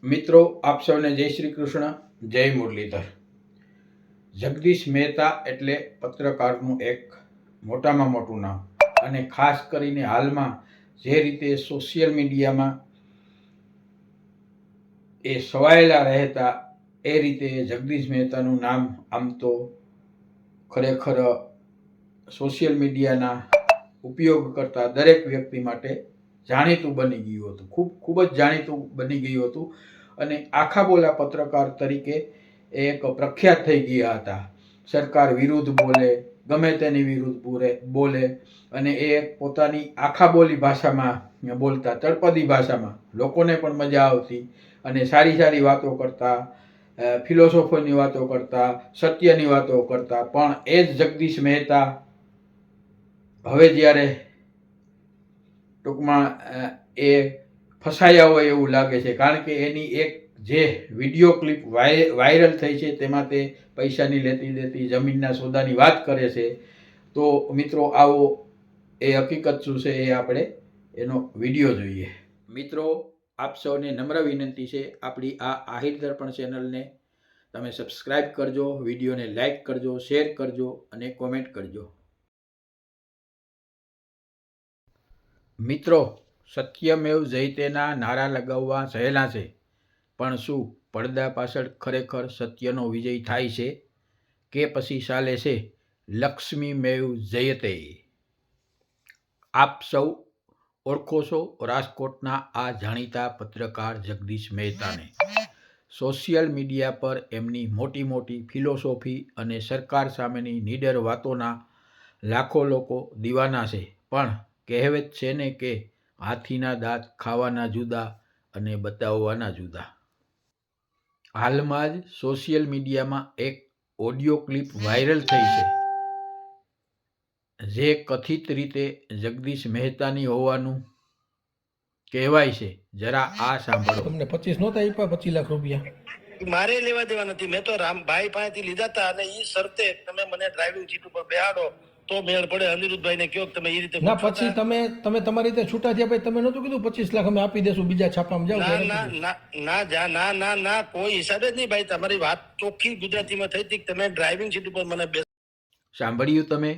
મિત્રો, આપ સૌને જય શ્રી કૃષ્ણ, જય મુરલીધર। જગદીશ મહેતા એટલે પત્રકારનું એક મોટામાં મોટું નામ, અને ખાસ કરીને હાલમાં જે રીતે સોશિયલ મીડિયામાં એ સવાયેલા રહેતા એ રીતે જગદીશ મહેતાનું નામ આમ તો ખરેખર સોશિયલ મીડિયાના ઉપયોગ કરતા દરેક વ્યક્તિ માટે જાણીતું બની ગયું હતું, ખૂબ જ જાણીતું બની ગયું હતું। અને આખા બોલા પત્રકાર તરીકે એક પ્રખ્યાત થઈ ગયા હતા। સરકાર વિરુદ્ધ બોલે, ગમે તેની વિરુદ્ધ બોલે, અને એ પોતાની આખા બોલી ભાષામાં બોલતા, તળપદી ભાષામાં, લોકોને પણ મજા આવતી અને સારી સારી વાતો કરતા, ફિલોસોફીની વાતો કરતા, સત્યની વાતો કરતા। પણ એ જ જગદીશ મહેતા હવે જ્યારે ટૂંકમાં એ ફસાયા હોય એવું લાગે છે, કારણ કે એની એક જે વિડીયો ક્લિપ વાયરલ થઈ છે તેમાં તે પૈસાની લેતી દેતી, જમીનના સોદાની વાત કરે છે। તો મિત્રો, આવો એ હકીકત શું છે એ આપણે એનો વિડીયો જોઈએ। મિત્રો, આપ સૌને નમ્ર વિનંતી છે, આપણી આ આહિર દર્પણ ચેનલને તમે સબસ્ક્રાઈબ કરજો, વિડીયોને લાઈક કરજો, શેર કરજો અને કોમેન્ટ કરજો। મિત્રો, સત્યમેવ જયતેના નારા લગાવવા સહેલા છે, પણ શું પડદા પાછળ ખરેખર સત્યનો વિજય થાય છે કે પછી ચાલે છે લક્ષ્મીમેવ જયતે? આપ સૌ ઓળખો છો રાજકોટના આ જાણીતા પત્રકાર જગદીશ મહેતાને। સોશિયલ મીડિયા પર એમની મોટી મોટી ફિલોસોફી અને સરકાર સામેની નીડર વાતોના લાખો લોકો દીવાના છે, પણ કહેવત છે ને કે હાથીના દાંત ખાવાના જુદા અને બતાવવાના જુદા। હાલમાં જ સોશિયલ મીડિયામાં એક ઓડિયો ક્લિપ વાયરલ થઈ છે, જે કથિત રીતે જગદીશ મહેતાની હોવાનું કહેવાય છે। જરા આ સાંભળો। તમને 25 નહોતા આપ્યા, 25 લાખ રૂપિયા મારે લેવા દેવા નથી। મેં તો રામભાઈ પાસેથી લીધા હતા, અને ઈ શરતે તમે મને ડ્રાઇવિંગ સીટ ઉપર બેહાડો તો મેળ પડે। અનિરુદ્ધભાઈ ને કહો તમે એ રીતે ના, પછી તમે તમારી રીતે છૂટા થયા, પછી તમે નહોતું કીધું 25 લાખ અમે આપી દેશું, બીજા છાપામાં જાવ? ના, કોઈ હિસાબે જ નહીં ભાઈ। તમારી વાત ચોખ્ખી ગુજરાતીમાં થઈ હતી, તમે ડ્રાઇવિંગ સીટ ઉપર મને સાંભળ્યું તમે?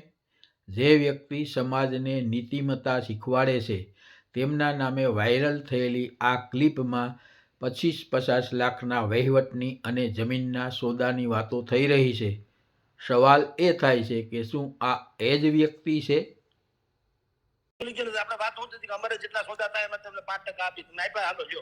જે વ્યક્તિ સમાજને નીતિમત્તા શીખવાડે છે તેમના નામે વાયરલ થયેલી આ ક્લિપમાં 25-50 લાખના વહીવટની અને જમીનના સોદાની વાતો થઈ રહી છે। સવાલ એ થાય છે કે શું આ એ જ વ્યક્તિ છે? આપણે વાત હોતી હતી કે અમારે જેટલા સોદા થાય એમાં તમને 5% આપી, તમે આપ્યા, હાલો જો।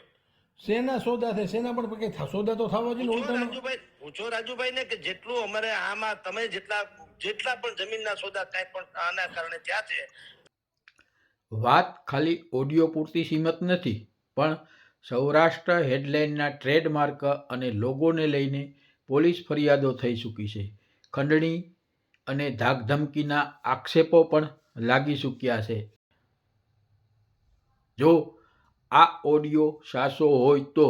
શેના સોદા થાય? શેના પણ કઈ સોદા તો થવા જોઈએ। પૂછો રાજુભાઈ ને કે જેટલું અમારે આમાં તમે જેટલા પણ જમીનના સોદા કાંઈ પણ આના કારણે થયા છે। વાત ખાલી ઓડિયો પૂરતી સીમિત નથી, પણ સૌરાષ્ટ્ર હેડલાઇનના ટ્રેડમાર્ક અને લોગોને લઈને પોલીસ ફરિયાદો થઈ ચૂકી છે। ખંડણી અને ધાકધમકીના આક્ષેપો પણ લાગી ચૂક્યા છે। જો આ ઓડિયો સાચો હોય તો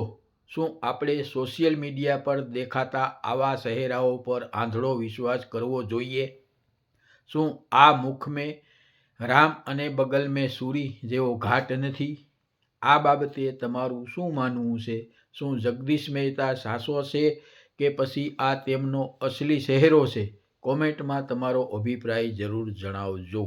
શું આપણે સોશિયલ મીડિયા પર દેખાતા આવા ચહેરાઓ પર આંધળો વિશ્વાસ કરવો જોઈએ? શું આ મુખ મેં રામ અને બગલ મેં સૂરી જેવો ઘાટ નથી? આ બાબતે તમારું શું માનવું છે? શું જગદીશ મહેતા સાચો છે કે પછી આ તેમનો અસલી ચહેરો છે? કોમેન્ટમાં તમારો અભિપ્રાય જરૂર જણાવજો।